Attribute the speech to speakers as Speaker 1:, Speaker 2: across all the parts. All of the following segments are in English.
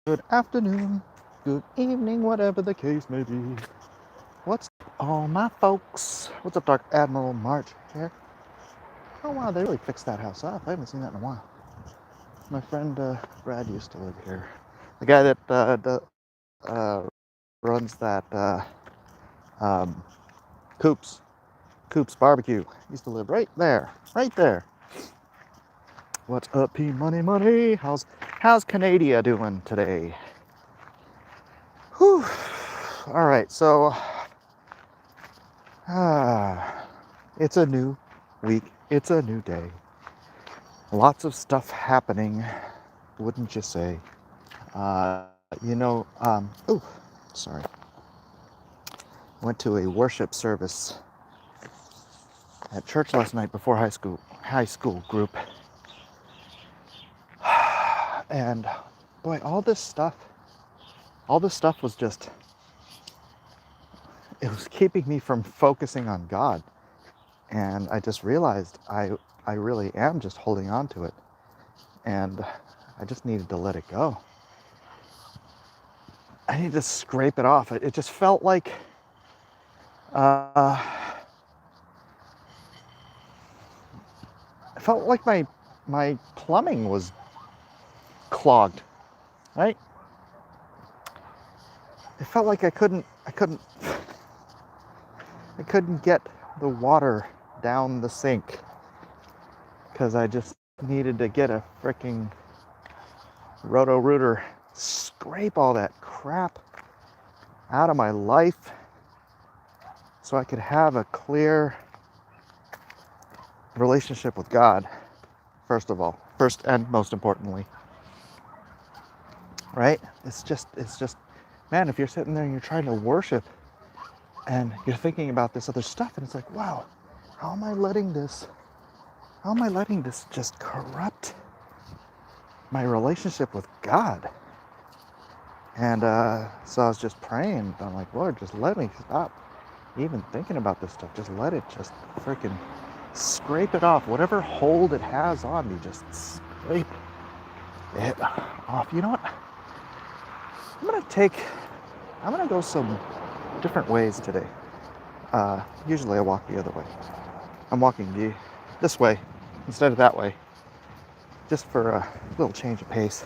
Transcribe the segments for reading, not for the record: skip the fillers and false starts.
Speaker 1: Good afternoon, good evening, whatever the case may be. What's up, all my folks? What's up, Dark Admiral March here? Oh wow, they really fixed that house up. I haven't seen that in a while. My friend Brad used to live here. The guy that runs that um, Coops Barbecue used to live right there, right there. What's up, P Money Money? How's Canada doing today? Whew. All right, so it's a new week. It's a new day. Lots of stuff happening, wouldn't you say? Oh, sorry. Went to a worship service at church last night before high school group, and boy, all this stuff was just, it was keeping me from focusing on God, and I just realized I really am just holding on to it, and I just needed to let it go. I need to scrape it off. It just felt like uh, it felt like my plumbing was clogged, right? It felt like I couldn't get the water down the sink because I just needed to get a freaking roto rooter, scrape all that crap out of my life so I could have a clear relationship with God, first and most importantly, right? It's just, man, if you're sitting there and you're trying to worship and you're thinking about this other stuff, and it's like, wow, how am I letting this just corrupt my relationship with God? And so I was just praying. I'm like, Lord, just let me stop even thinking about this stuff. Just let it just freaking scrape it off. Whatever hold it has on me, just scrape it off. You know what? I'm gonna go some different ways today. Usually I walk the other way. I'm walking this way instead of that way, just for a little change of pace.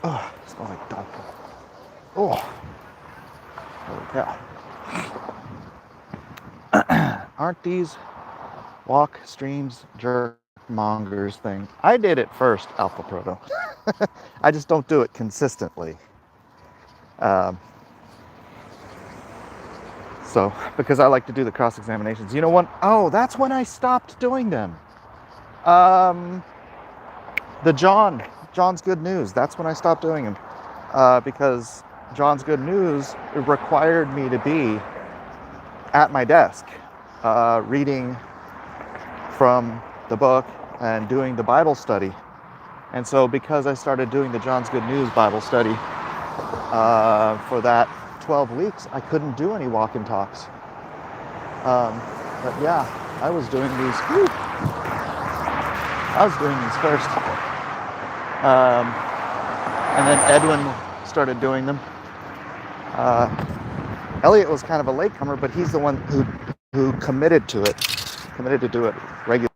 Speaker 1: Oh, it smells like dog poop. Oh, holy cow. Aren't these walk streams jerk mongers thing? I did it first, Alpha Proto. I just don't do it consistently. Um, so, because I like to do the cross examinations. You know what? Oh, that's when I stopped doing them. Um, the John's Good News. That's when I stopped doing them, because John's Good News required me to be at my desk, reading from the book and doing the Bible study. And so, because I started doing the John's Good News Bible study for that 12 weeks, I couldn't do any walk and talks. But yeah, I was doing these. I was doing these first. And then Edwin started doing them. Elliot was kind of a latecomer, but he's the one who committed to do it regularly.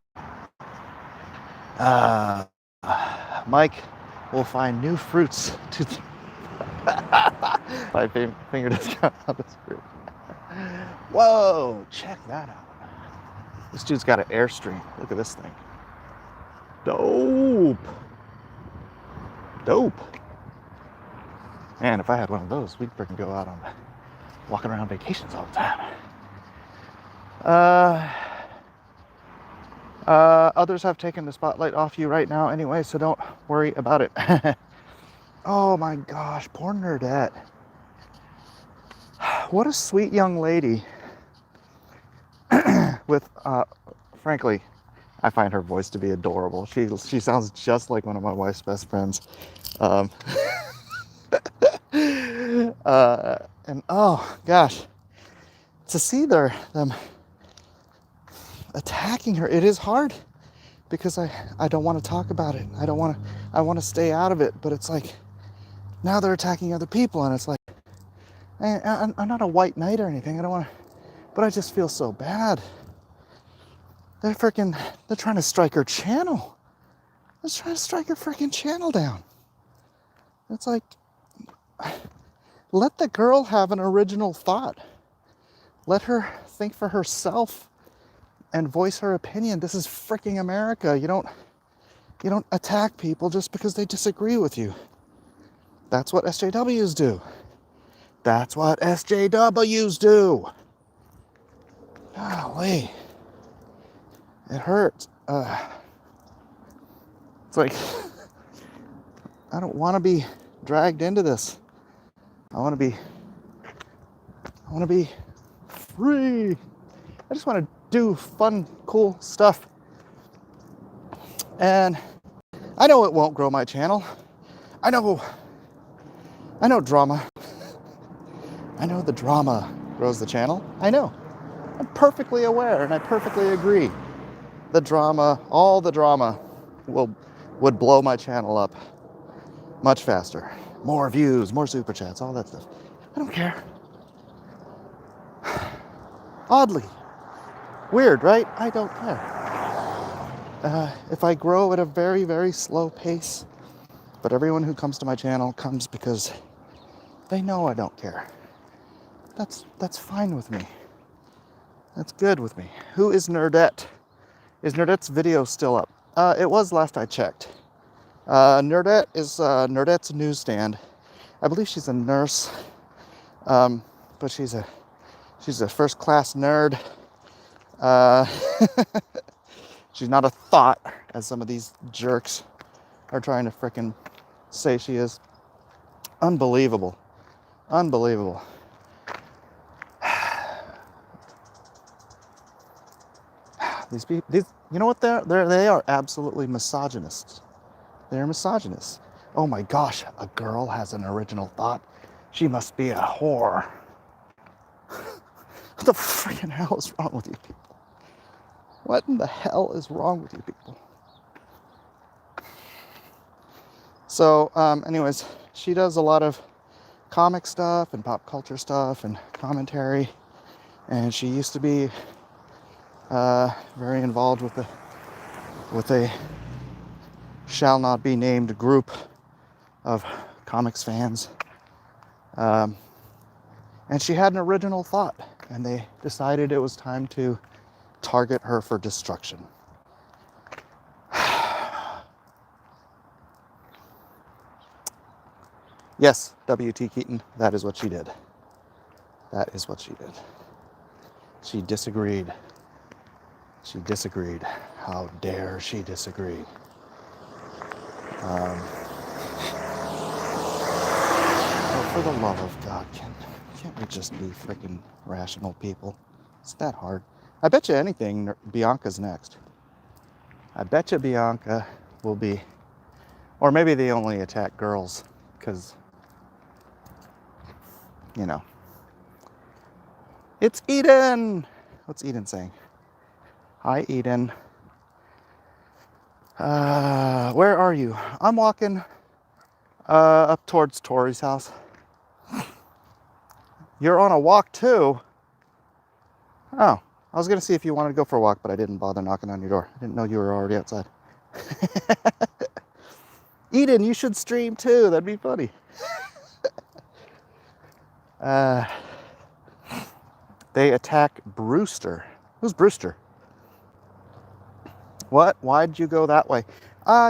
Speaker 1: Mike will find new fruits to my finger discount on this fruit. Whoa, check that out. This dude's got an Airstream. Look at this thing. Dope. Man, if I had one of those, we'd freaking go out on walking around vacations all the time. Others have taken the spotlight off you right now anyway, so don't worry about it. Oh my gosh, poor Nerdette. What a sweet young lady. With, frankly, I find her voice to be adorable. She sounds just like one of my wife's best friends. And oh gosh, to see them attacking her, it is hard because I don't want to talk about it. I want to stay out of it, but it's like now they're attacking other people, and it's like, I'm not a white knight or anything. I don't want to, but I just feel so bad. They're trying to strike her channel. They're trying to strike her freaking channel down. It's like, let the girl have an original thought. Let her think for herself and voice her opinion. This is freaking America. You don't attack people just because they disagree with you. That's what SJWs do. That's what SJWs do. Golly. It hurts. It's like, I don't want to be dragged into this. I want to be free. I just want to do fun, cool stuff. And I know it won't grow my channel. I know drama. I know the drama grows the channel. I know. I'm perfectly aware and I perfectly agree. The drama, all the drama would blow my channel up much faster. More views, more super chats, all that stuff. I don't care. Oddly. Weird, right? I don't care. If I grow at a very, very slow pace, but everyone who comes to my channel comes because they know I don't care. That's fine with me. That's good with me. Who is Nerdette? Is Nerdette's video still up? It was last I checked. Nerdette is Nerdette's newsstand. I believe she's a nurse, but she's a first-class nerd. She's not a thought, as some of these jerks are trying to frickin' say she is. Unbelievable. Unbelievable. These people, you know what they are absolutely misogynists. They're misogynists. Oh my gosh, a girl has an original thought. She must be a whore. What the freaking hell is wrong with you people? What in the hell is wrong with you people? So, anyways, she does a lot of comic stuff and pop culture stuff and commentary. And she used to be very involved with a shall not be named group of comics fans. And she had an original thought, and they decided it was time to target her for destruction. Yes, W.T. Keaton, that is what she did. That is what she did. She disagreed. She disagreed. How dare she disagree? Oh, for the love of God, can't we just be freaking rational people? It's that hard. I bet you anything, Bianca's next. I bet you Bianca will be, or maybe they only attack girls, because, you know. It's Eden! What's Eden saying? Hi, Eden. Where are you? I'm walking up towards Tori's house. You're on a walk too? Oh, I was going to see if you wanted to go for a walk, but I didn't bother knocking on your door. I didn't know you were already outside. Eden, you should stream too. That'd be funny. They attack Brewster. Who's Brewster? What? Why'd you go that way?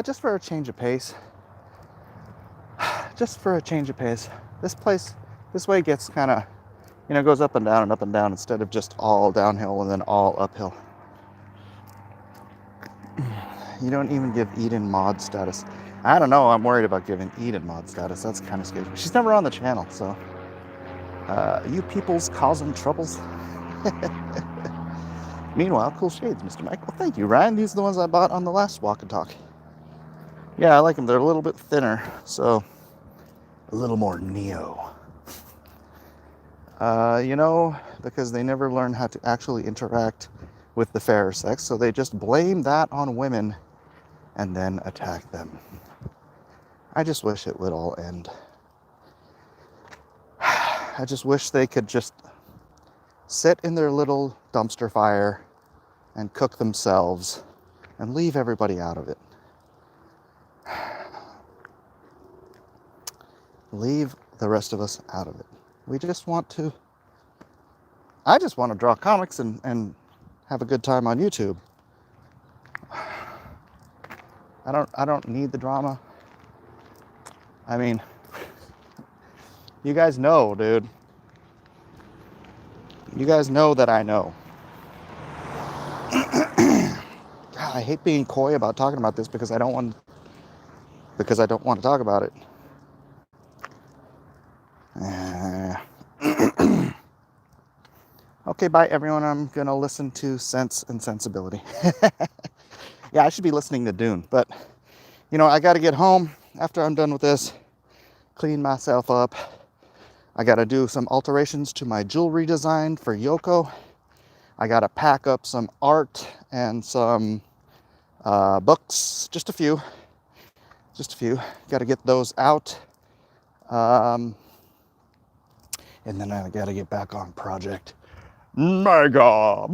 Speaker 1: Just for a change of pace. Just for a change of pace. This way gets kind of, goes up and down instead of just all downhill and then all uphill. You don't even give Eden mod status. I don't know. I'm worried about giving Eden mod status. That's kind of scary. She's never on the channel, so. You people's causing troubles. Meanwhile, cool shades, Mr. Mike. Well, thank you, Ryan. These are the ones I bought on the last walk and talk. Yeah, I like them. They're a little bit thinner, so a little more neo. Because they never learn how to actually interact with the fairer sex, so they just blame that on women and then attack them. I just wish it would all end. I just wish they could just sit in their little dumpster fire and cook themselves and leave everybody out of it. Leave the rest of us out of it. I just want to draw comics and have a good time on YouTube. I don't need the drama. I mean, you guys know, dude. You guys know that I know. God, I hate being coy about talking about this because I don't want to talk about it. Okay, bye everyone. I'm gonna listen to Sense and Sensibility. Yeah, I should be listening to Dune, but I gotta get home after I'm done with this, clean myself up. I gotta do some alterations to my jewelry design for Yoko. I gotta pack up some art and some books, just a few. Gotta get those out. And then I gotta get back on project Mega.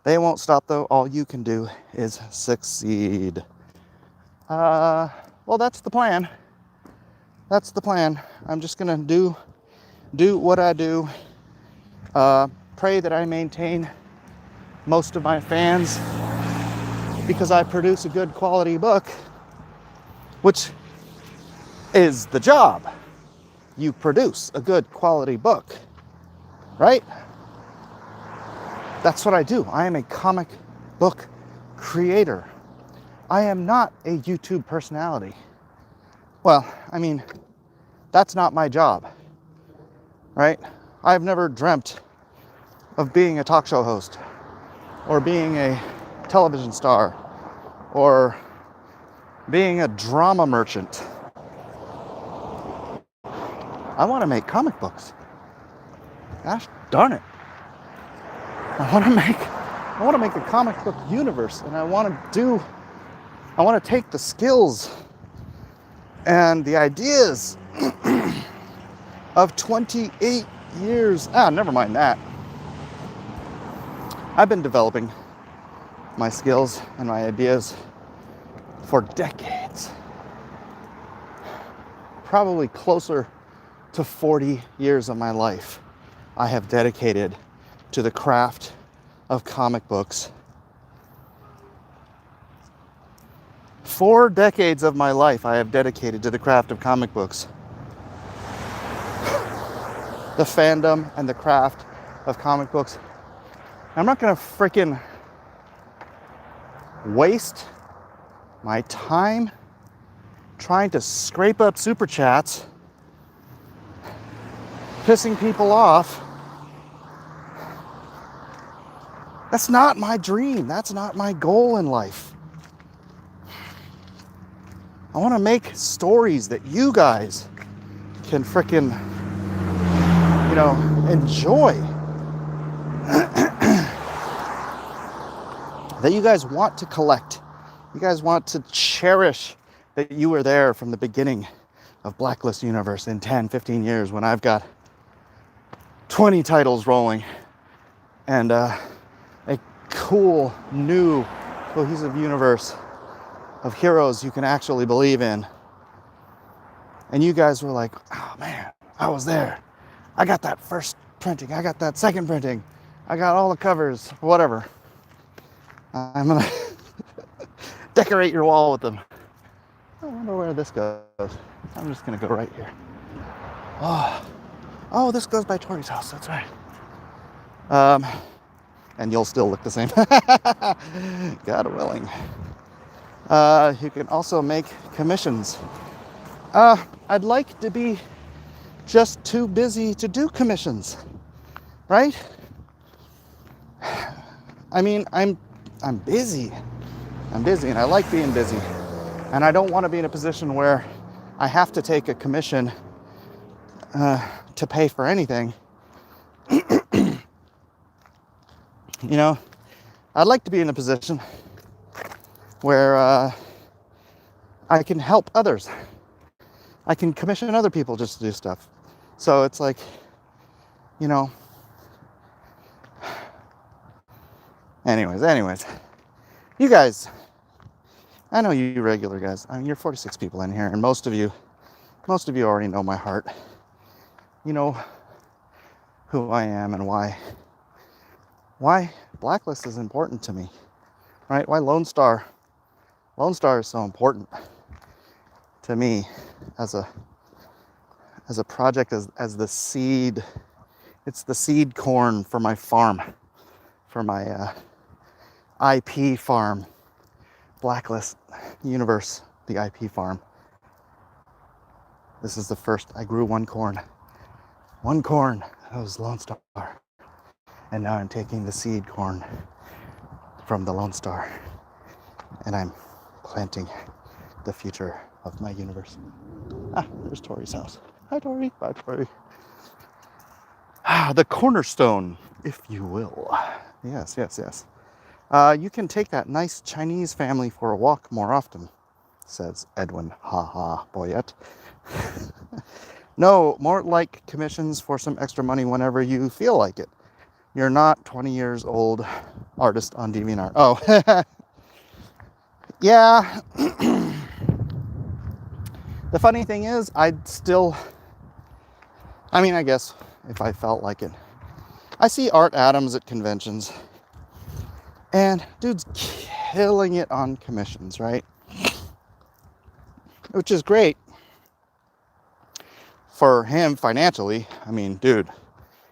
Speaker 1: They won't stop though. All you can do is succeed. Well, that's the plan. I'm just gonna do what I do. Pray that I maintain most of my fans because I produce a good quality book, which is the job. You produce a good quality book, right? That's what I do. I am a comic book creator. I am not a YouTube personality. Well, I mean, that's not my job, right? I've never dreamt of being a talk show host or being a television star or being a drama merchant. I want to make comic books. Gosh darn it. I want to make a comic book universe, and I want to take the skills and the ideas of 28 years. Never mind that. I've been developing my skills and my ideas for decades. Probably closer to 40 years of my life I have dedicated to the craft of comic books. 4 decades of my life I have dedicated to the craft of comic books. The fandom and the craft of comic books. I'm not gonna freaking waste my time trying to scrape up super chats, pissing people off. That's not my dream. That's not my goal in life. I want to make stories that you guys can frickin', enjoy. That you guys want to collect. You guys want to cherish that you were there from the beginning of Blacklist Universe in 10, 15 years when I've got 20 titles rolling and a cool, new, cohesive universe of heroes you can actually believe in. And you guys were like, oh man, I was there. I got that first printing. I got that second printing. I got all the covers, whatever. I'm gonna decorate your wall with them. I wonder where this goes. I'm just gonna go right here. Oh, this goes by Tori's house, that's right. And you'll still look the same. God willing. You can also make commissions. I'd like to be just too busy to do commissions, right? I mean, I'm busy. I'm busy and I like being busy. And I don't want to be in a position where I have to take a commission to pay for anything. I'd like to be in a position where I can help others. I can commission other people just to do stuff. So it's like, you know, anyways, you guys, I know you regular guys. I mean, you're 46 people in here, and most of you already know my heart. You know who I am and why Blacklist is important to me, right? Why Lonestar is so important to me as a project, as the seed. It's the seed corn for my farm, for my IP farm, Blacklist universe, the IP farm. This is the first. I grew one corn. That was Lonestar. And now I'm taking the seed corn from the Lonestar, and I'm planting the future of my universe. There's Tori's house. Hi, Tori. Bye, Tori. The cornerstone, if you will. Yes. You can take that nice Chinese family for a walk more often, says Edwin. Ha ha, boyette. No, more like commissions for some extra money whenever you feel like it. You're not 20 years old artist on DeviantArt. Oh, yeah. The funny thing is, I guess if I felt like it. I see Art Adams at conventions, and dude's killing it on commissions, right? Which is great for him financially. I mean, dude,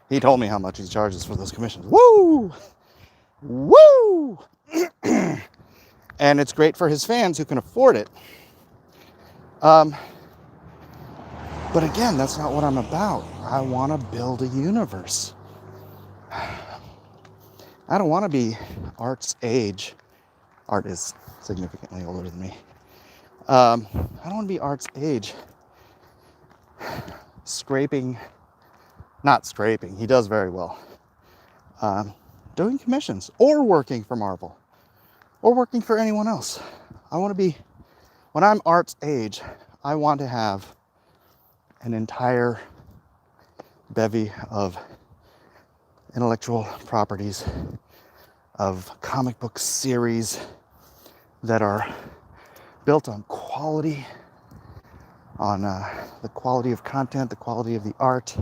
Speaker 1: he told me how much he charges for those commissions. Woo! And it's great for his fans who can afford it. But again, that's not what I'm about. I want to build a universe. I don't want to be Art's age. Art is significantly older than me. I don't want to be Art's age. Not scraping, he does very well. Doing commissions, or working for Marvel, or working for anyone else. I want to be, when I'm Art's age, I want to have an entire bevy of intellectual properties, of comic book series that are built on quality, on the quality of content, the quality of the art,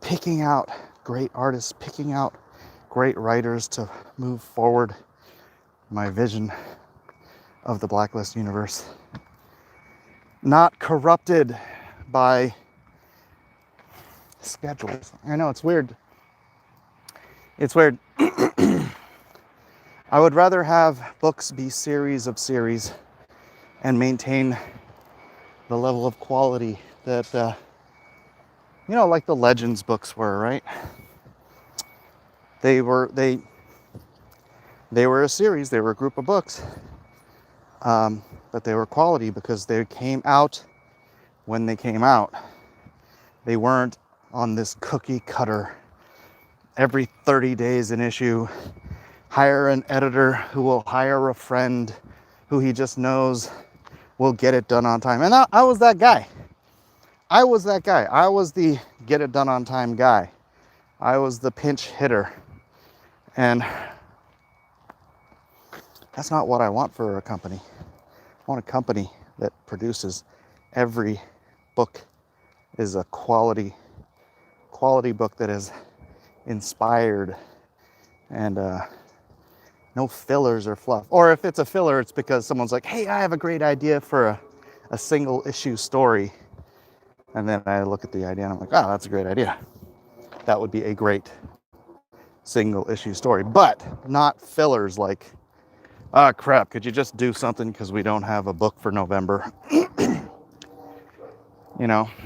Speaker 1: picking out great artists, picking out great writers to move forward my vision of the Blacklist universe. Not corrupted by schedules. I know, it's weird. I would rather have books be series of series and maintain the level of quality that, like the Legends books were, right? They were a series, they were a group of books, but they were quality because they came out when they came out. They weren't on this cookie cutter, every 30 days an issue, hire an editor who will hire a friend who he just knows will get it done on time. And I was that guy. I was the get it done on time guy. I was the pinch hitter. And that's not what I want for a company. I want a company that produces every book is a quality book that is inspired and no fillers or fluff. Or if it's a filler, it's because someone's like, hey, I have a great idea for a single issue story. And then I look at the idea and I'm like, oh, that's a great idea. That would be a great single issue story, but not fillers like, crap, could you just do something because we don't have a book for November?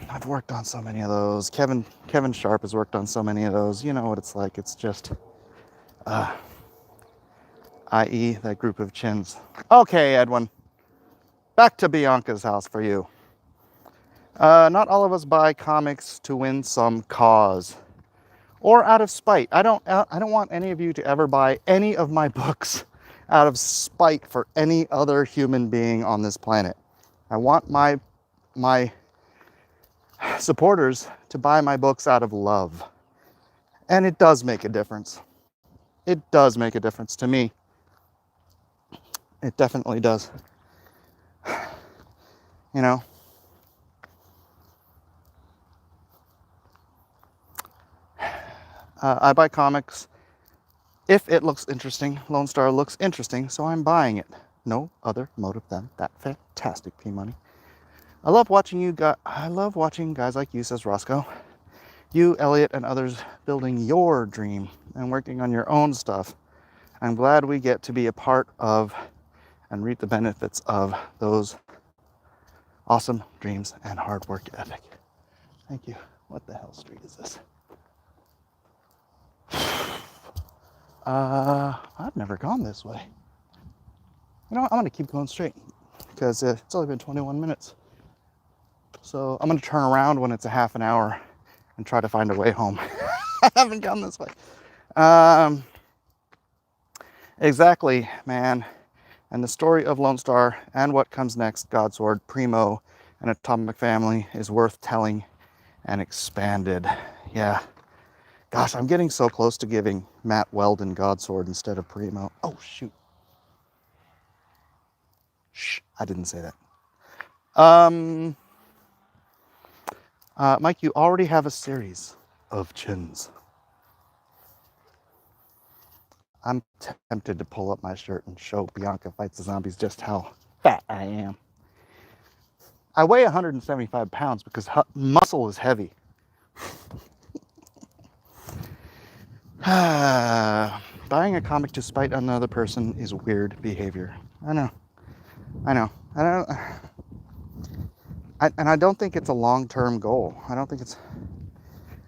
Speaker 1: I've worked on so many of those. Kevin Sharp has worked on so many of those. You know what it's like. It's just, i.e. that group of chins. Okay, Edwin, back to Bianca's house for you. Not all of us buy comics to win some cause or out of spite. I don't want any of you to ever buy any of my books out of spite for any other human being on this planet. I want my supporters to buy my books out of love. And it does make a difference. It does make a difference to me. It definitely does. You know, I buy comics if it looks interesting. Lonestar looks interesting, so I'm buying it. No other motive than that fantastic P-money. I love watching guys like you, says Roscoe. You, Elliot, and others building your dream and working on your own stuff. I'm glad we get to be a part of and reap the benefits of those awesome dreams and hard work ethic. Thank you. What the hell street is this? I've never gone this way. You know what? I'm going to keep going straight because it's only been 21 minutes. So I'm going to turn around when it's a half an hour and try to find a way home. I haven't gone this way. Exactly, man. And the story of Lonestar and what comes next, Godsword, Primo, and Atomic Family is worth telling and expanded. Yeah. Gosh, I'm getting so close to giving Matt Weldon Godsword instead of Primo. Oh, shoot. Shh, I didn't say that. Mike, you already have a series of chins. I'm tempted to pull up my shirt and show Bianca Fights the Zombies just how fat I am. I weigh 175 pounds because muscle is heavy. Buying a comic to spite another person is weird behavior. I know. And I don't think it's a long-term goal. I don't think it's...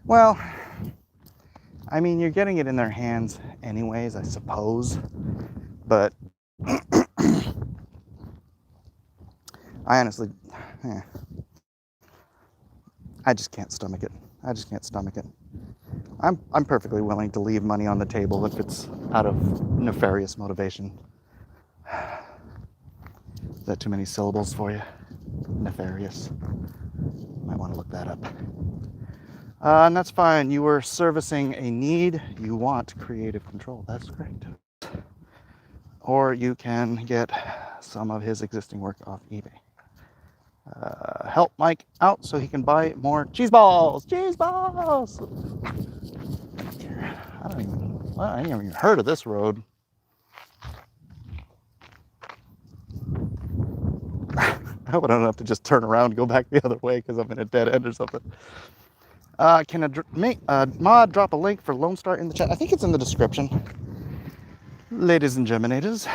Speaker 1: Well, I mean, you're getting it in their hands anyways, I suppose. But I honestly... I just can't stomach it. I'm perfectly willing to leave money on the table if it's out of nefarious motivation. Is that too many syllables for you? Nefarious. Might want to look that up. And that's fine. You were servicing a need. You want creative control. That's great. Or you can get some of his existing work off eBay. Help Mike out so he can buy more cheese balls. Cheese balls. I ain't even heard of this road. I hope I don't have to just turn around and go back the other way because I'm in a dead end or something. Can a mod drop a link for Lonestar in the chat? I think it's in the description. Ladies and Germinators.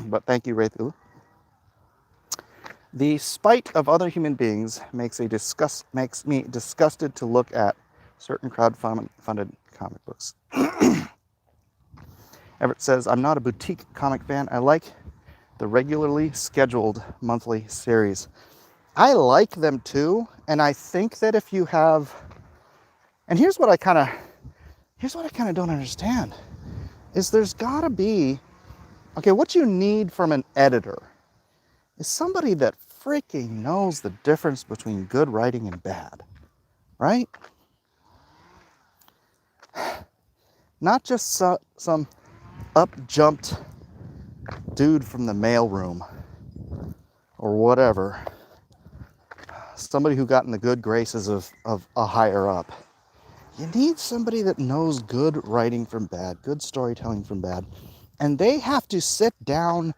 Speaker 1: But thank you, Wraithulu. The spite of other human beings makes me disgusted to look at certain crowd-funded comic books. Everett says, I'm not a boutique comic fan. I like the regularly scheduled monthly series. I like them too, and I think that if you have... And here's what I kind of don't understand, is there's gotta be... Okay, what you need from an editor is somebody that freaking knows the difference between good writing and bad, right? Not just some up-jumped dude from the mailroom or whatever. Somebody who got in the good graces of a higher up. You need somebody that knows good writing from bad, good storytelling from bad. And they have to sit down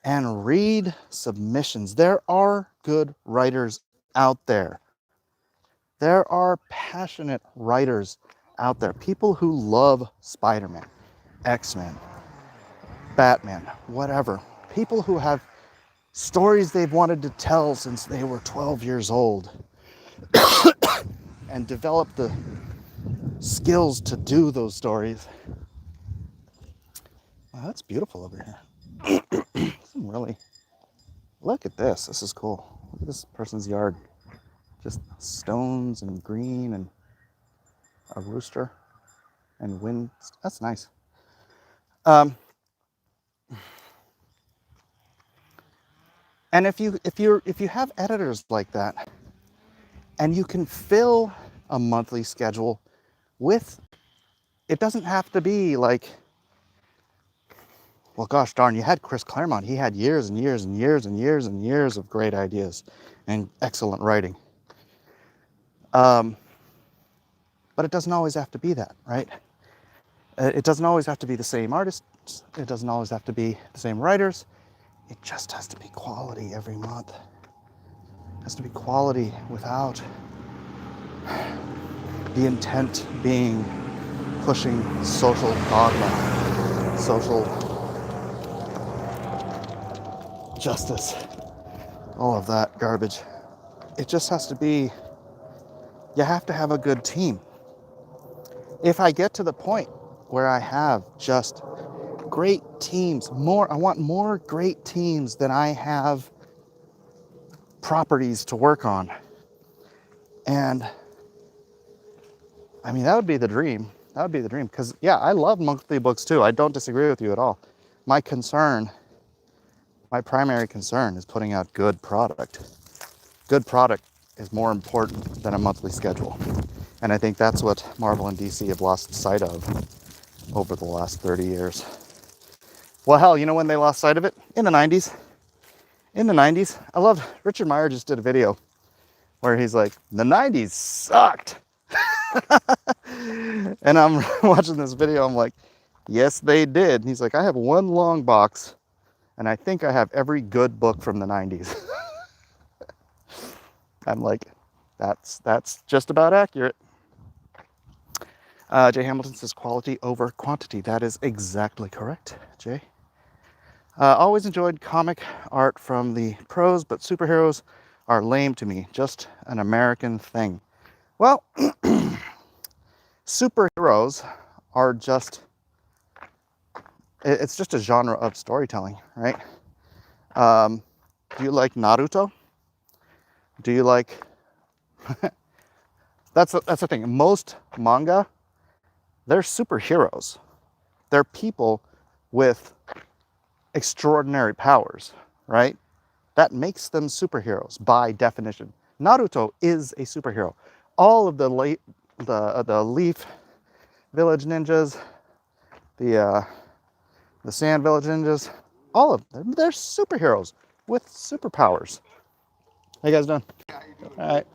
Speaker 1: and read submissions. There are good writers out there. There are passionate writers out there. People who love Spider-Man, X-Men, Batman, whatever. People who have stories they've wanted to tell since they were 12 years old and develop the skills to do those stories. Wow, that's beautiful over here. Really, look at this. This is cool. Look at this person's yard. Just stones and green and a rooster and wind. That's nice. And if you have editors like that, and you can fill a monthly schedule with, it doesn't have to be like, well, gosh darn, you had Chris Claremont. He had years and years and years and years and years of great ideas and excellent writing. But it doesn't always have to be that, right? It doesn't always have to be the same artists. It doesn't always have to be the same writers. It just has to be quality every month. It has to be quality without the intent being pushing social dogma, social justice, all of that garbage. It just has to be, you have to have a good team. If I get to the point where I have just great teams, I want more great teams than I have properties to work on. And I mean, that would be the dream. That would be the dream. Because, yeah, I love monthly books too. I don't disagree with you at all. My primary concern is putting out good product. Good product is more important than a monthly schedule. And I think that's what Marvel and DC have lost sight of over the last 30 years. Well, hell, you know when they lost sight of it? In the 90s. In the 90s. I loved, Richard Meyer just did a video where he's like, the 90s sucked. And I'm watching this video, I'm like, yes, they did. And he's like, I have one long box, and I think I have every good book from the 90s. I'm like, that's just about accurate. Jay Hamilton says quality over quantity. That is exactly correct, Jay. Always enjoyed comic art from the pros, but superheroes are lame to me. Just an American thing. Well, superheroes are just, it's just a genre of storytelling, right? Do you like Naruto? Do you like, that's the thing. Most manga, they're superheroes. They're people with extraordinary powers, right? That makes them superheroes by definition. Naruto is a superhero. All of the Leaf Village ninjas, the Sand Village ninjas, all of them, they're superheroes with superpowers. How you guys doing? All right.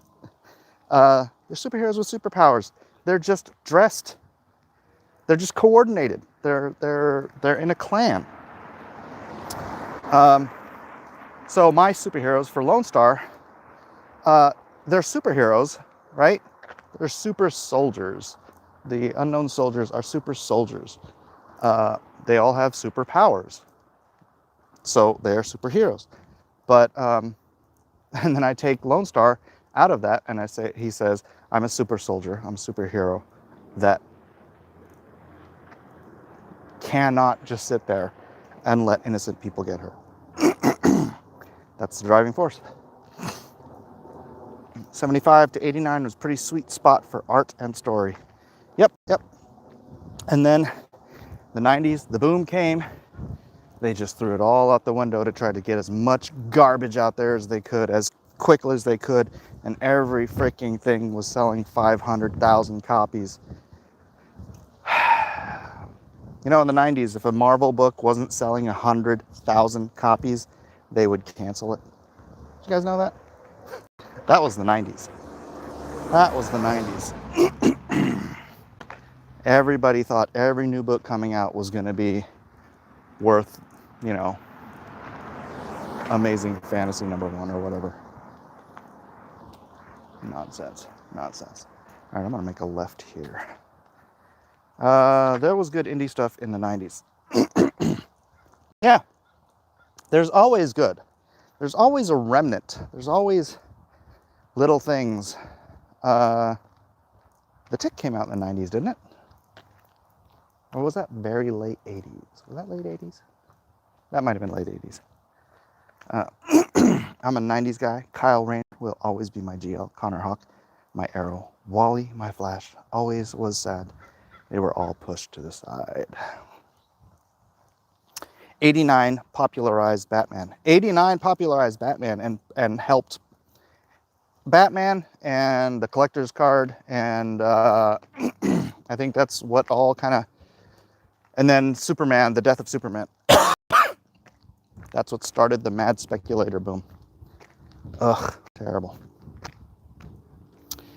Speaker 1: They're superheroes with superpowers. They're just dressed. They're just coordinated. They're in a clan. So my superheroes for Lonestar, they're superheroes, right? They're super soldiers. The unknown soldiers are super soldiers. They all have superpowers. So they're superheroes. But, and then I take Lonestar out of that and he says, I'm a super soldier. I'm a superhero that cannot just sit there and let innocent people get hurt. That's the driving force. 75 to 89 was a pretty sweet spot for art and story. Yep. And then the 90s, the boom came. They just threw it all out the window to try to get as much garbage out there as they could, as quickly as they could. And every freaking thing was selling 500,000 copies. You know, in the 90s, if a Marvel book wasn't selling 100,000 copies, they would cancel it. Did you guys know that? That was the 90s. That was the 90s. Everybody thought every new book coming out was going to be worth, you know, Amazing Fantasy #1 or whatever. Nonsense. All right, I'm going to make a left here. There was good indie stuff in the 90s. Yeah. There's always good. There's always a remnant. There's always little things. The Tick came out in the 90s, didn't it? Or was that very late 80s? Was that late 80s? That might have been late 80s. I'm a 90s guy. Kyle Rayner will always be my GL. Connor Hawk, my Arrow. Wally, my Flash. Always was sad. They were all pushed to the side. '89 popularized Batman. '89 popularized Batman and helped Batman and the collector's card, and I think that's what all kind of, and then Superman, the death of Superman. That's what started the mad speculator boom. Ugh, terrible.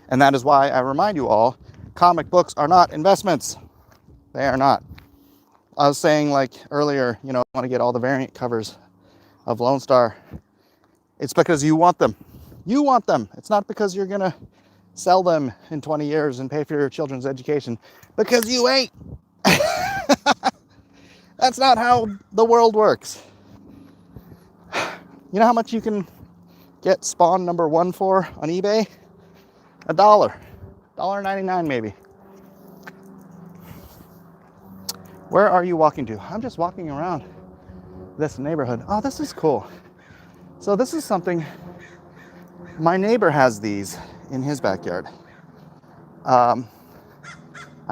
Speaker 1: And that is why I remind you all, comic books are not investments. They are not. I was saying like earlier, you know, I want to get all the variant covers of Lonestar. It's because you want them. You want them. It's not because you're going to sell them in 20 years and pay for your children's education. Because you ain't. That's not how the world works. You know how much you can get Spawn number 1 for on eBay? $1. $1.99 maybe. Where are you walking to? I'm just walking around this neighborhood. Oh, this is cool. So this is something, my neighbor has these in his backyard. I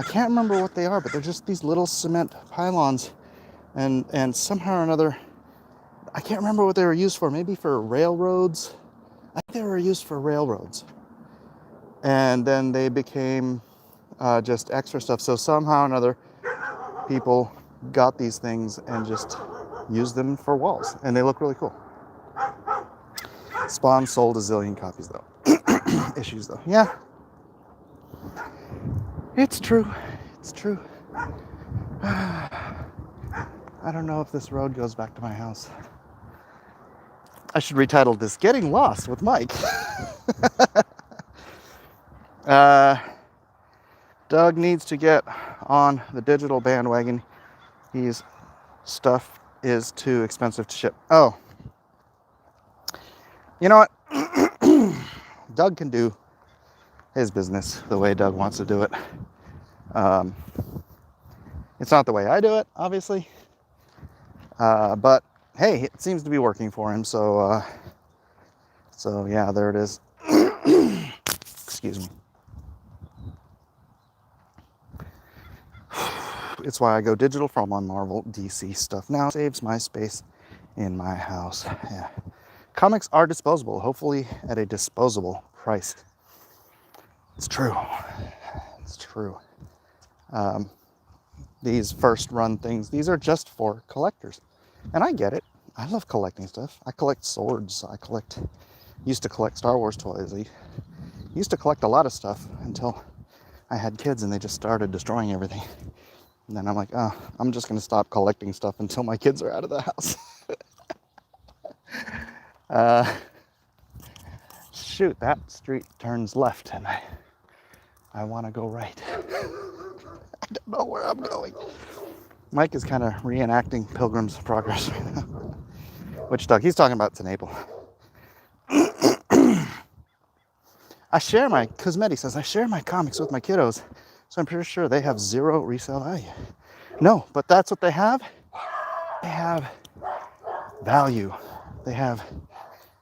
Speaker 1: can't remember what they are, but they're just these little cement pylons, and somehow or another, I can't remember what they were used for. Maybe for railroads. I think they were used for railroads. And then they became just extra stuff. So somehow or another, people got these things and just used them for walls. And they look really cool. Spawn sold a zillion copies, though. Issues, though. Yeah. It's true. It's true. I don't know if this road goes back to my house. I should retitle this Getting Lost with Mike. Doug needs to get on the digital bandwagon. His stuff is too expensive to ship. Oh. You know what? Doug can do his business the way Doug wants to do it. It's not the way I do it, obviously. But hey, it seems to be working for him. So yeah, there it is. Excuse me. It's why I go digital for all my Marvel DC stuff now. Saves my space in my house. Yeah. Comics are disposable, hopefully at a disposable price. It's true. It's true. These first run things, these are just for collectors. And I get it. I love collecting stuff. I collect swords. Used to collect Star Wars toys. I used to collect a lot of stuff until I had kids and they just started destroying everything. And then I'm like, oh, I'm just going to stop collecting stuff until my kids are out of the house. Shoot, that street turns left and I want to go right. I don't know where I'm going. Mike is kind of reenacting Pilgrim's Progress right now. Which Doug? He's talking about Naples. Cosmetti says, I share my comics with my kiddos, so I'm pretty sure they have zero resale value. No, but that's what they have. They have value. They have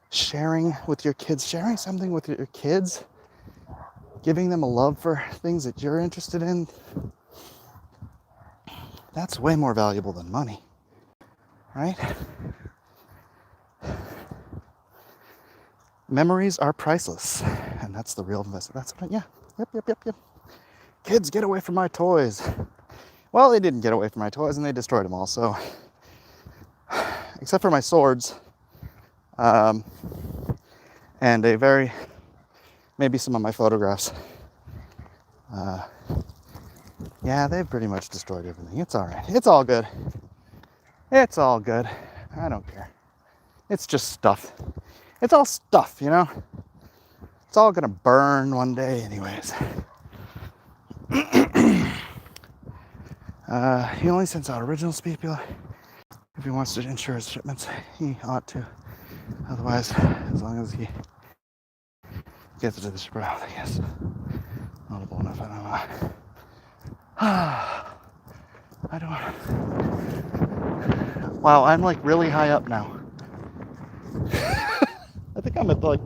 Speaker 1: sharing with your kids, sharing something with your kids, giving them a love for things that you're interested in. That's way more valuable than money, right? Memories are priceless, and that's the real investment. That's what Yep. Kids, get away from my toys. Well, they didn't get away from my toys, and they destroyed them all, so. Except for my swords. And maybe some of my photographs. Yeah, they've pretty much destroyed everything. It's all right. It's all good. It's all good. I don't care. It's just stuff. It's all stuff, you know? It's all gonna burn one day anyways. He only sends out original people. If he wants to insure his shipments, he ought to. Otherwise, as long as he gets it to the shipper out, I guess. Notable enough, I don't know. I don't. Wow, I'm like really high up now. I think I'm at like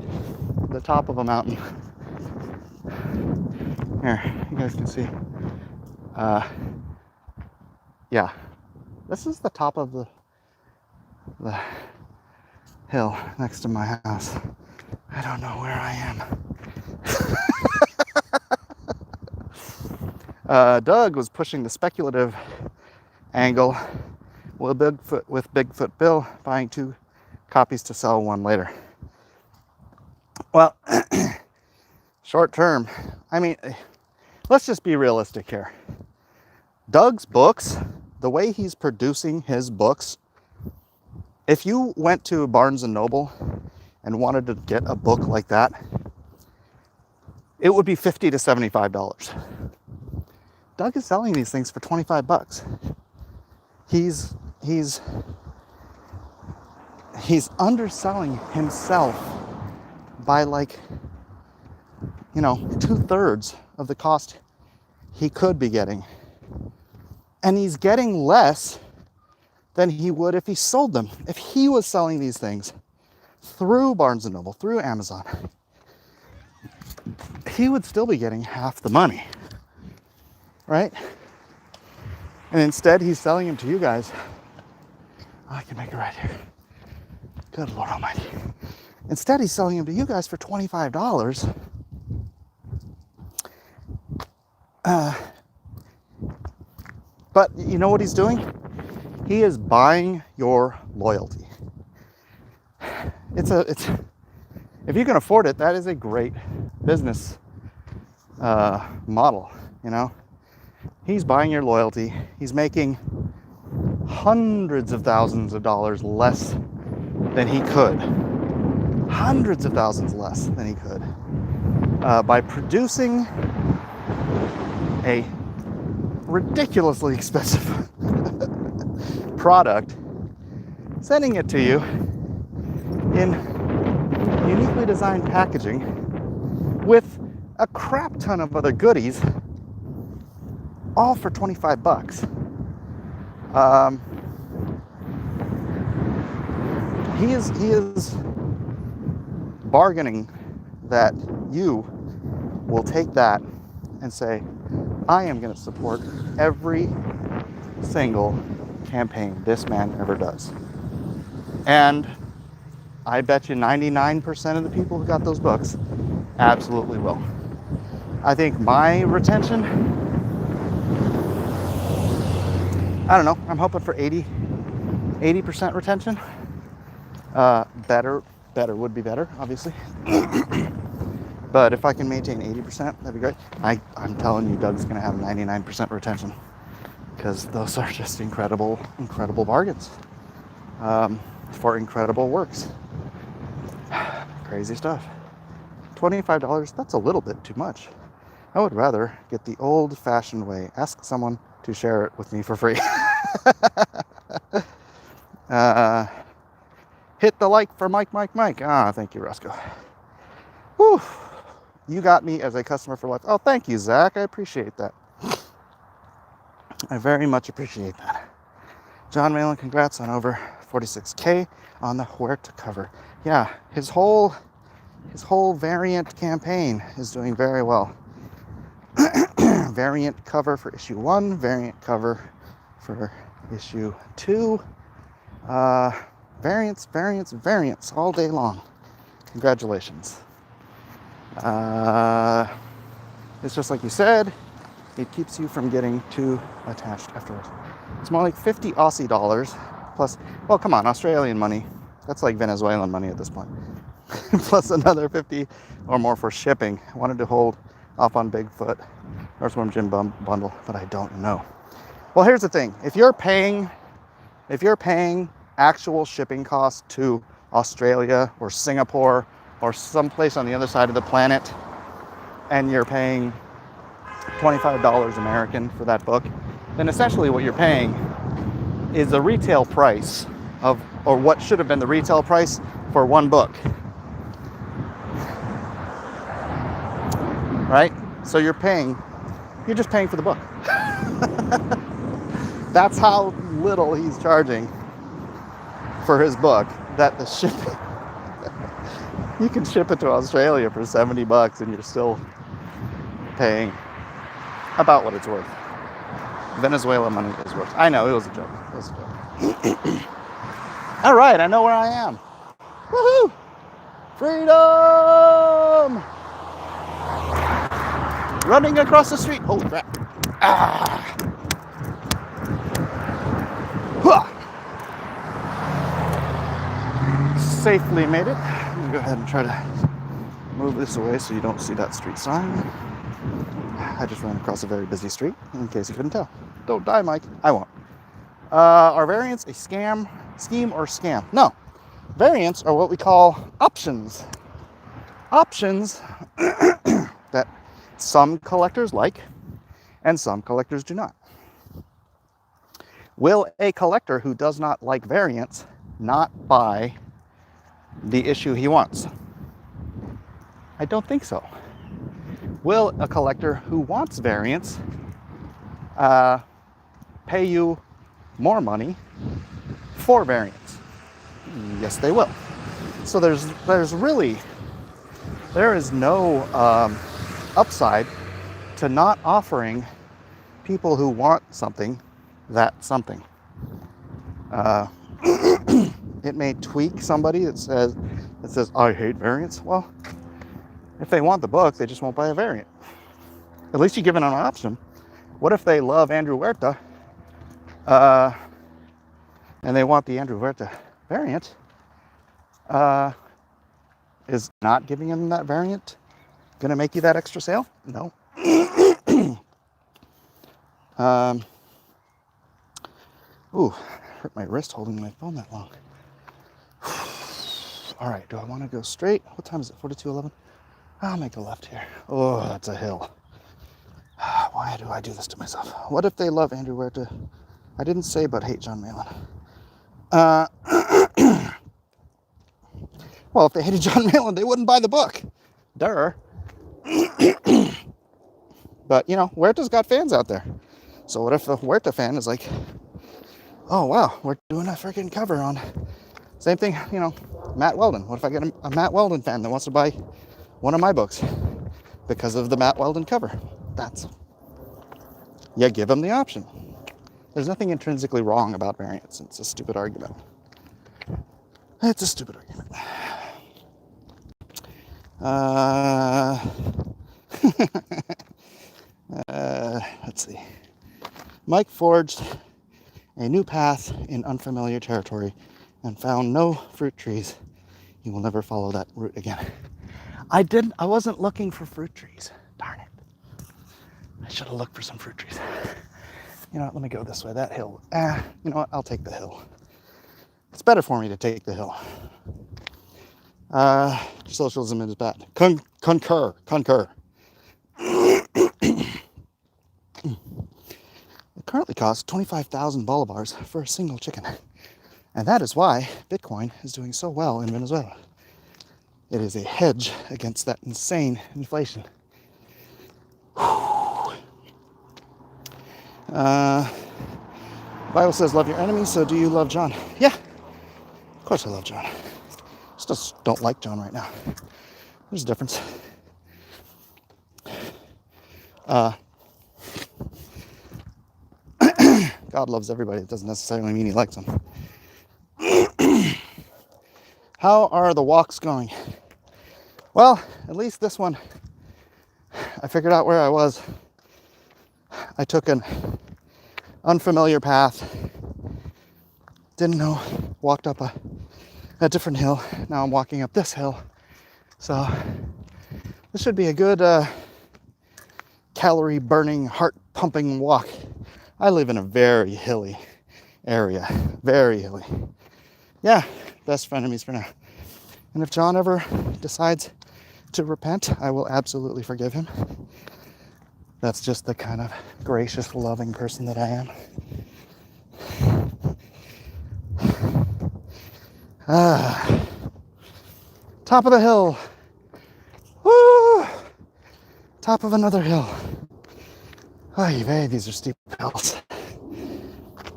Speaker 1: the top of a mountain. Here, you guys can see. Yeah, this is the top of the the hill next to my house. I don't know where I am. Doug was pushing the speculative angle with Bigfoot Bill buying 2 copies to sell 1 later. Well, short term, I mean, let's just be realistic here. Doug's books, the way he's producing his books, if you went to Barnes & Noble and wanted to get a book like that, it would be $50 to $75. Doug is selling these things for $25. He's underselling himself by like, 2/3 of the cost he could be getting. And he's getting less than he would if he sold them. If he was selling these things through Barnes & Noble, through Amazon, he would still be getting half the money, right? And instead, he's selling them to you guys. Oh, I can make it right here. Good Lord Almighty. Instead, he's selling them to you guys for $25. But you know what he's doing? He is buying your loyalty. If you can afford it, that is a great business model, He's buying your loyalty. He's making hundreds of thousands of dollars less than he could. Hundreds of thousands less than he could. By producing a ridiculously expensive product, sending it to you in uniquely designed packaging with a crap ton of other goodies, all for $25. He is bargaining that you will take that and say, I am going to support every single campaign this man ever does. And I bet you 99% of the people who got those books absolutely will. I think my retention, I don't know, I'm hoping for 80% retention. Better would be better, obviously. But if I can maintain 80%, that'd be great. I'm telling you, Doug's going to have 99% retention, because those are just incredible bargains for incredible works. Crazy stuff. $25, that's a little bit too much. I would rather get the old-fashioned way. Ask someone to share it with me for free. Hit the like for Mike. Thank you, Roscoe. Whew. You got me as a customer for life. Oh, thank you, Zach. I appreciate that. I very much appreciate that. John Malin, congrats on over 46K on the Huerta cover. Yeah, his whole variant campaign is doing very well. Variant cover for issue 1, variant cover for issue 2. Variants all day long. Congratulations. It's just like you said, it keeps you from getting too attached afterwards. It's more like 50 Aussie dollars plus, well, come on, Australian money. That's like Venezuelan money at this point. Plus another 50 or more for shipping. I wanted to hold off on Bigfoot Earthworm Jim bundle, but I don't know. Well, here's the thing. If you're paying actual shipping costs to Australia or Singapore or someplace on the other side of the planet, and you're paying $25 American for that book, then essentially what you're paying is the retail price of, or what should have been the retail price for one book. Right? So you're just paying for the book. That's how little he's charging for his book, that the shipping, you can ship it to Australia for $70 and you're still paying about what it's worth. Venezuela money is worth. I know, it was a joke. All right, I know where I am. Woohoo! Freedom! Running across the street. Holy crap. Ah! Safely made it. I'm gonna go ahead and try to move this away so you don't see that street sign. I just ran across a very busy street, in case you couldn't tell. Don't die, Mike. I won't. Are variants a scheme or scam? No. Variants are what we call options. Options that some collectors like and some collectors do not. Will a collector who does not like variants not buy the issue he wants? I don't think so. Will a collector who wants variants pay you more money for variants? Yes, they will. So there is no upside to not offering people who want something that something. It may tweak somebody that says I hate variants. Well, if they want the book, they just won't buy a variant. At least you give it an option. What if they love Andrew Huerta and they want the Andrew Huerta variant? Is not giving them that variant going to make you that extra sale? No. Ooh, hurt my wrist holding my phone that long. All right, do I want to go straight? What time is it? 42:11? I'll make a left here. Oh, that's a hill. Why do I do this to myself? What if they love Andrew Huerta? I didn't say but hate John Malin. Well, if they hated John Malin, they wouldn't buy the book. Duh. But, Huerta's got fans out there. So what if the Huerta fan is like, oh, wow, we're doing a freaking cover on... Same thing, Matt Weldon. What if I get a Matt Weldon fan that wants to buy one of my books because of the Matt Weldon cover? You give them the option. There's nothing intrinsically wrong about variants. It's a stupid argument. It's a stupid argument. Let's see. Mike forged a new path in unfamiliar territory and found no fruit trees. He will never follow that route again. I wasn't looking for fruit trees. Darn it. I should have looked for some fruit trees. You know what, let me go this way. That hill. You know what, I'll take the hill. It's better for me to take the hill. Socialism is bad. Concur. It currently costs 25,000 bolivars for a single chicken. And that is why Bitcoin is doing so well in Venezuela. It is a hedge against that insane inflation. Bible says love your enemies, so do you love John? Yeah, of course I love John. Just don't like John right now. There's a difference. God loves everybody. It doesn't necessarily mean he likes them. How are the walks going? Well, at least this one, I figured out where I was. I took an unfamiliar path. Didn't know. Walked up a different hill. Now I'm walking up this hill. So this should be a good calorie burning, heart pumping walk. I live in a very hilly area. Very hilly. Yeah, best frenemies for now. And if John ever decides to repent, I will absolutely forgive him. That's just the kind of gracious, loving person that I am. Top of the hill. Woo! Top of another hill. Oy vey, these are steep hills.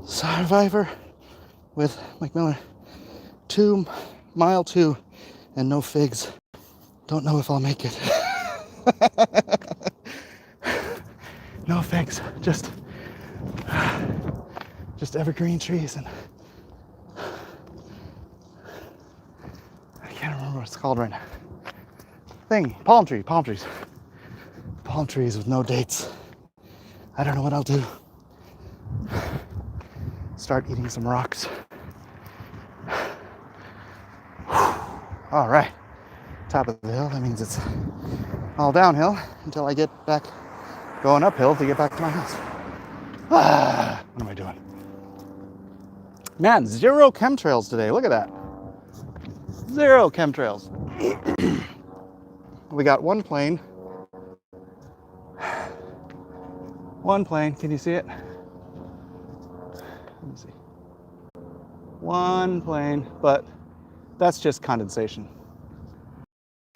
Speaker 1: Survivor with Mike Miller. Mile 2 and no figs. Don't know if I'll make it. No figs. Just evergreen trees and what it's called right now. Palm trees. Palm trees with no dates. I don't know what I'll do. Start eating some rocks. All right, top of the hill. That means it's all downhill until I get back, going uphill to get back to my house. What am I doing? Man, 0 chemtrails today. Look at that. 0 chemtrails. We got one plane. One plane. Can you see it? Let me see. One plane, but that's just condensation.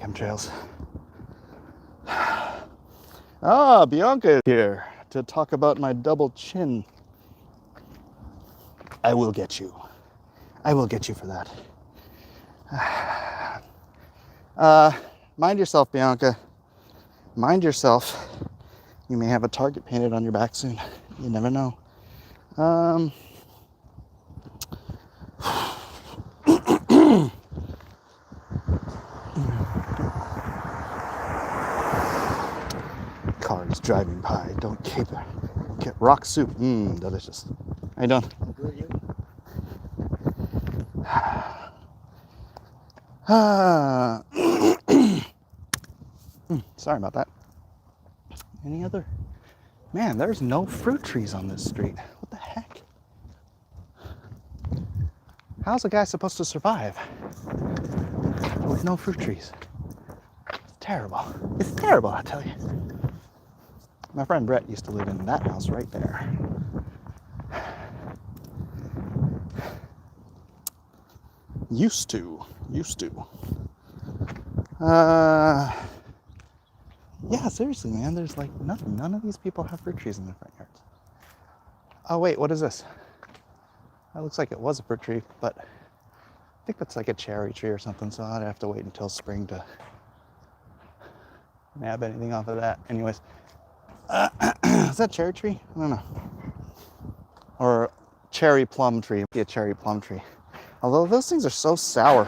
Speaker 1: Chemtrails. Bianca is here to talk about my double chin. I will get you. I will get you for that. Mind yourself, Bianca. Mind yourself. You may have a target painted on your back soon. You never know. Cars driving by. Don't caper. Get rock soup. Delicious. How you doing? Sorry about that. Any other? Man, there's no fruit trees on this street. What the heck? How's a guy supposed to survive with no fruit trees? It's terrible. It's terrible, I tell you. My friend Brett used to live in that house right there. Used to. Yeah, seriously, man, there's like nothing. None of these people have fruit trees in their front yards. Oh, wait, what is this? That looks like it was a fruit tree, but I think that's like a cherry tree or something, so I'd have to wait until spring to nab anything off of that. Anyways, is that cherry tree? I don't know. Or cherry plum tree. It'd be a cherry plum tree. Although those things are so sour.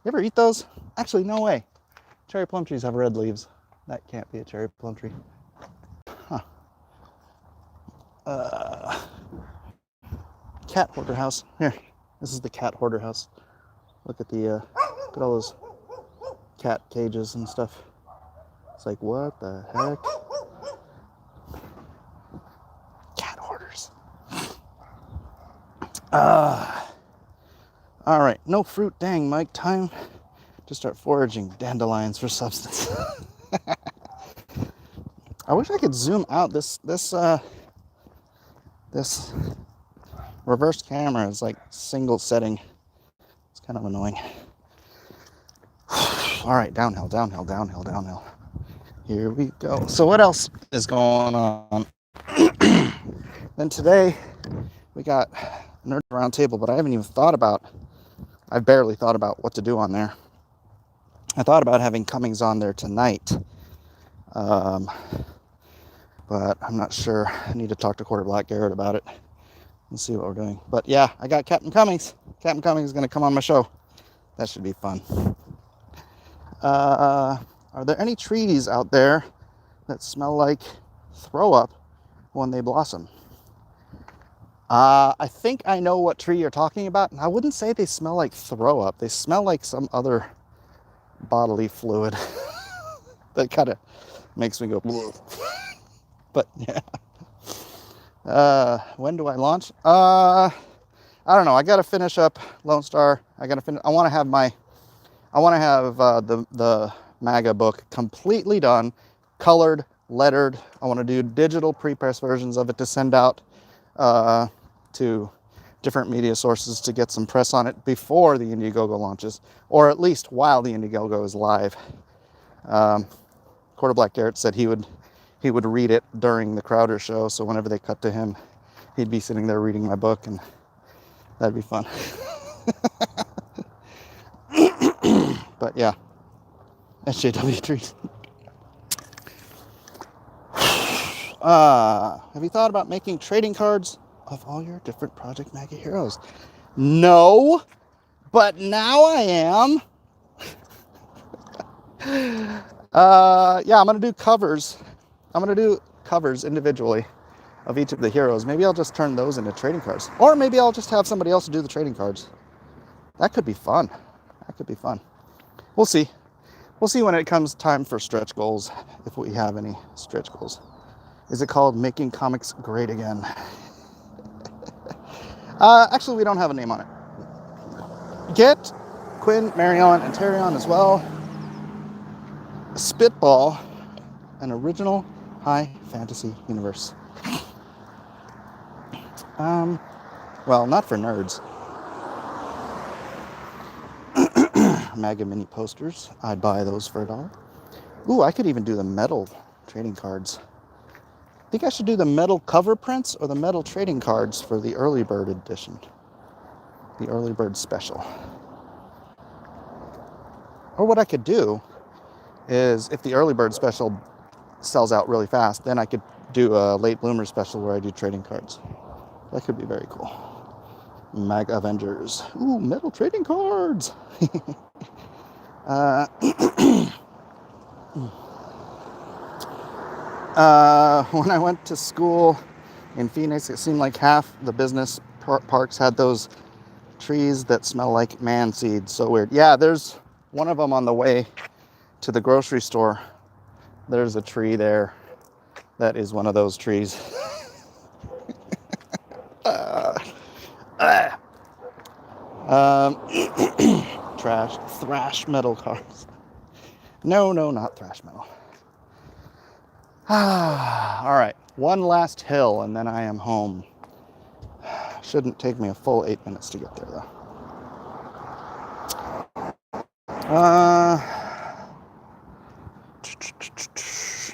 Speaker 1: You ever eat those? Actually, no way. Cherry plum trees have red leaves. That can't be a cherry plum tree. Huh. Cat hoarder house. Here. This is the cat hoarder house. Look at the look at all those cat cages and stuff. It's like, what the heck? Cat hoarders. All right, no fruit. Dang, Mike, time to start foraging dandelions for substance. I wish I could zoom out. This reverse camera is like single setting. It's kind of annoying. All right, downhill. Here we go. So what else is going on? Then today we got Nerd Round Table, but I've barely thought about what to do on there. I thought about having Cummings on there tonight, but I'm not sure. I need to talk to Quarter Black Garrett about it and see what we're doing. But yeah, I got Captain Cummings. Captain Cummings is going to come on my show. That should be fun. Are there any trees out there that smell like throw up when they blossom? I think I know what tree you're talking about. And I wouldn't say they smell like throw up. They smell like some other bodily fluid that kind of makes me go but yeah. When do I launch? I don't know. I got to finish up Lonestar. I want to have the MAGA book completely done, colored, lettered. I want to do digital pre-press versions of it to send out to different media sources to get some press on it before the Indiegogo launches, or at least while the Indiegogo is live. Quarter Black Garrett said he would read it during the Crowder show, so whenever they cut to him, he'd be sitting there reading my book, and that'd be fun. But yeah, SJW trees. Have you thought about making trading cards of all your different Project MAGA heroes? No, but now I am. Yeah, I'm gonna do covers. I'm gonna do covers individually of each of the heroes. Maybe I'll just turn those into trading cards, or maybe I'll just have somebody else do the trading cards. That could be fun. That could be fun. We'll see. We'll see when it comes time for stretch goals, if we have any stretch goals. Is it called Making Comics Great Again? Actually, we don't have a name on it. Get Quinn, Marion, and Terrion as well. Spitball an original high fantasy universe. Well, not for nerds. MAGA mini posters. I'd buy those for $1. Ooh, I could even do the metal trading cards. I think I should do the metal cover prints or the metal trading cards for the early bird edition. The early bird special. Or what I could do is, if the early bird special sells out really fast, then I could do a late bloomer special where I do trading cards. That could be very cool. Mag Avengers. Ooh, metal trading cards. When I went to school in Phoenix, it seemed like half the business parks had those trees that smell like man seeds. So weird. Yeah, there's one of them on the way to the grocery store. There's a tree there that is one of those trees. Thrash metal cars. No, not thrash metal. All right, one last hill and then I am home. Shouldn't take me a full 8 minutes to get there though.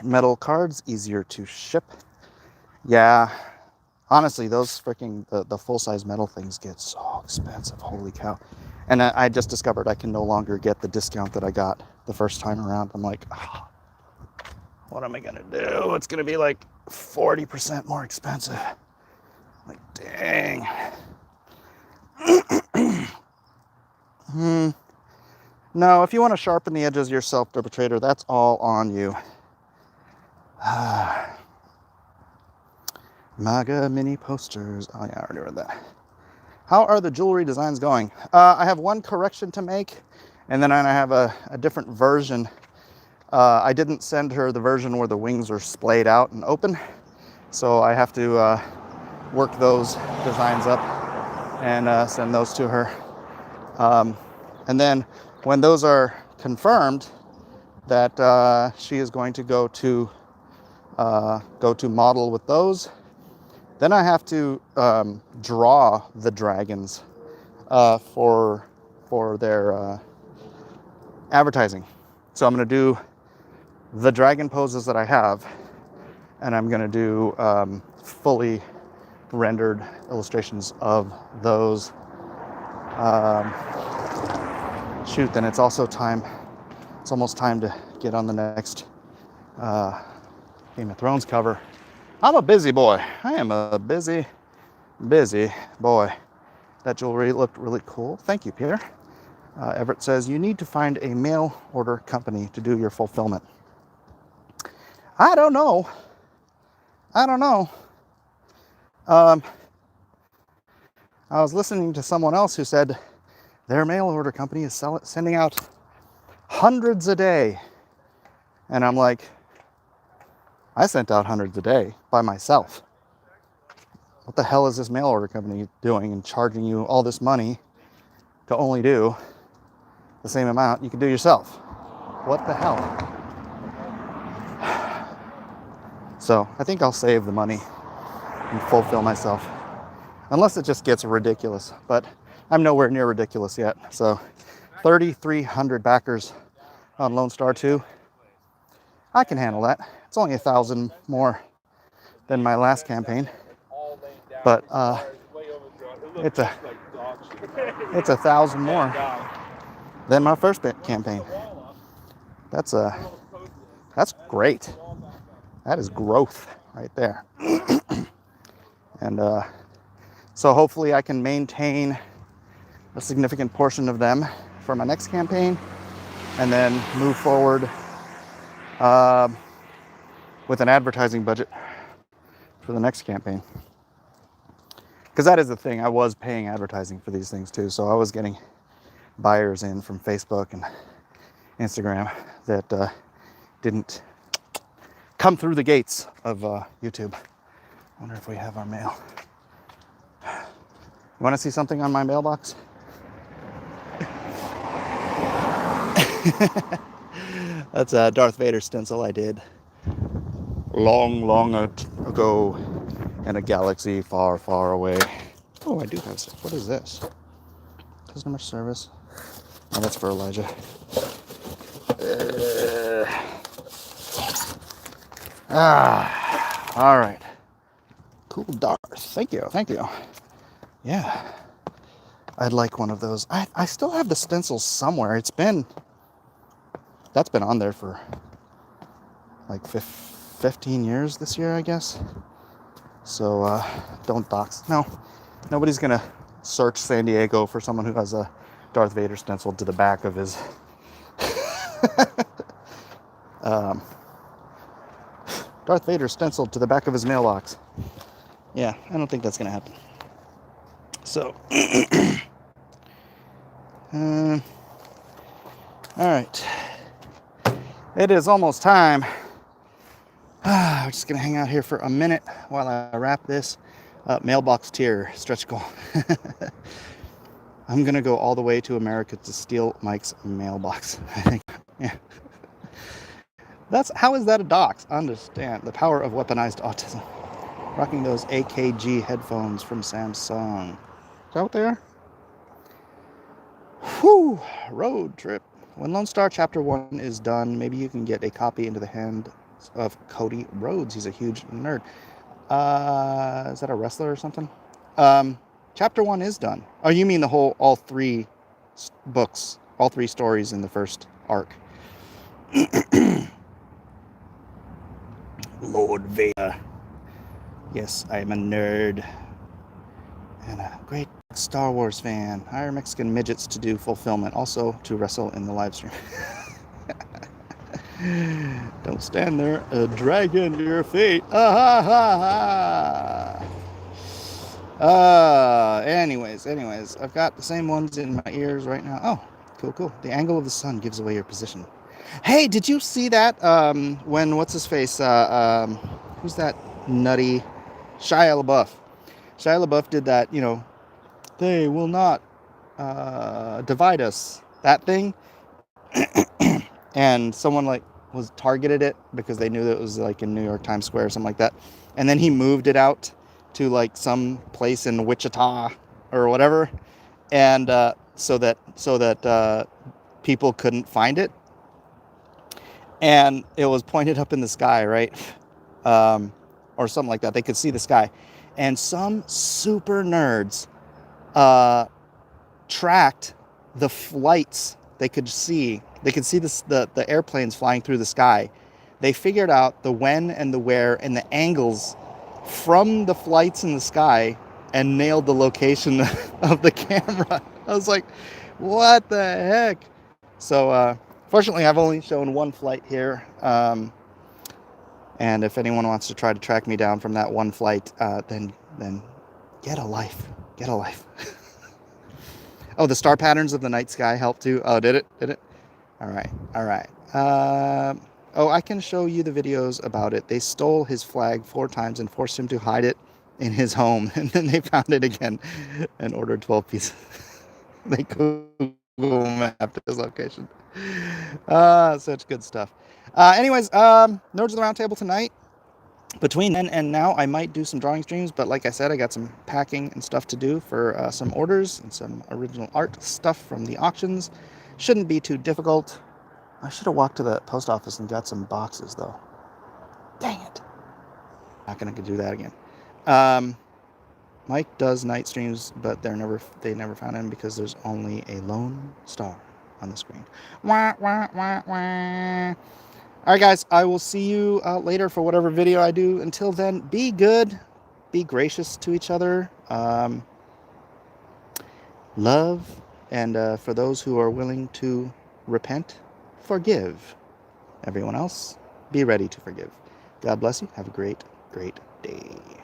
Speaker 1: Metal cards, easier to ship. Yeah, honestly, those freaking, the full-size metal things get so expensive. Holy cow. And I just discovered I can no longer get the discount that I got the first time around. I'm like, oh, what am I gonna do? It's gonna be like 40% more expensive. Like, dang. No, if you want to sharpen the edges yourself, perpetrator, that's all on you. MAGA mini posters. Oh yeah, I already read that. How are the jewelry designs going? I have one correction to make, and then I have a different version. I didn't send her the version where the wings are splayed out and open, so I have to work those designs up and send those to her. And then when those are confirmed that she is going to go to model with those, then I have to draw the dragons for their advertising. So I'm going to do the dragon poses that I have, and I'm going to do fully rendered illustrations of those. Shoot, then it's also time. It's almost time to get on the next Game of Thrones cover. I'm a busy boy. I am a busy boy. That jewelry looked really cool. Thank you, Pierre. Everett says, you need to find a mail order company to do your fulfillment. I don't know. I was listening to someone else who said their mail order company is sending out hundreds a day. And I'm like, I sent out hundreds a day by myself. What the hell is this mail order company doing and charging you all this money to only do the same amount you can do yourself? What the hell? So I think I'll save the money and fulfill myself. Unless it just gets ridiculous, but I'm nowhere near ridiculous yet. So 3,300 backers on Lonestar 2. I can handle that. It's only 1,000 more than my last campaign, but it's 1,000 more than my first campaign. That's great. That is growth right there. And so hopefully I can maintain a significant portion of them for my next campaign, and then move forward uh, with an advertising budget for the next campaign. Because that is the thing, I was paying advertising for these things too, so I was getting buyers in from Facebook and Instagram that didn't come through the gates of YouTube. I wonder if we have our mail. You want to see something on my mailbox? That's a Darth Vader stencil I did long ago in a galaxy far, far away. Oh, I do have stuff. What is this? Customer service. Oh, that's for Elijah. All right. Cool Darth. Thank you. Yeah. I'd like one of those. I still have the stencils somewhere. That's been on there for like 15 years this year, I guess. So don't dox. No, nobody's gonna search San Diego for someone who has a Darth Vader stencil to the back of his Darth Vader stencil to the back of his mailbox. Yeah, I don't think that's gonna happen. So all right, it is almost time. I'm just gonna hang out here for a minute while I wrap this mailbox tier stretch goal. I'm gonna go all the way to America to steal Mike's mailbox. I think, yeah. How is that a dox? Understand the power of weaponized autism. Rocking those AKG headphones from Samsung. Is that what they are? Whew, road trip. When Lonestar Chapter 1 is done, maybe you can get a copy into the hand of Cody Rhodes. He's a huge nerd. Is that a wrestler or something? Chapter 1 is done. Oh, you mean all three books, all three stories in the first arc. Lord Vader. Yes, I am a nerd. And a great Star Wars fan. Hire Mexican midgets to do fulfillment. Also to wrestle in the live stream. Don't stand there, a dragon, your fate. Anyways, I've got the same ones in my ears right now. Oh, cool. The angle of the sun gives away your position. Hey, did you see that? When what's his face? Who's that nutty? Shia LaBeouf. Shia LaBeouf did that. They will not divide us. That thing. And someone was targeted it because they knew that it was in New York Times Square or something like that. And then he moved it out to some place in Wichita or whatever. And so that people couldn't find it. And it was pointed up in the sky, right? Or something like that. They could see the sky. And some super nerds tracked the flights they could see. They could see the airplanes flying through the sky. They figured out the when and the where and the angles from the flights in the sky and nailed the location of the camera. I was like, what the heck? So fortunately, I've only shown one flight here. And if anyone wants to try to track me down from that one flight, then get a life. Get a life. Oh, the star patterns of the night sky helped too. Oh, did it? All right. Oh, I can show you the videos about it. They stole his flag 4 times and forced him to hide it in his home. And then they found it again and ordered 12 pieces. They Google mapped his location. Such good stuff. Anyways, Nerds of the Roundtable tonight. Between then and now, I might do some drawing streams, but like I said, I got some packing and stuff to do for some orders and some original art stuff from the auctions. Shouldn't be too difficult. I should have walked to the post office and got some boxes, though. Dang it. Not going to do that again. Mike does night streams, but they never found him because there's only a lone star on the screen. Wah, wah, wah, wah. All right, guys, I will see you later for whatever video I do. Until then, be good. Be gracious to each other. Love. And for those who are willing to repent,
Speaker 2: forgive. Everyone else, be ready to forgive. God bless you. Have a great, great day.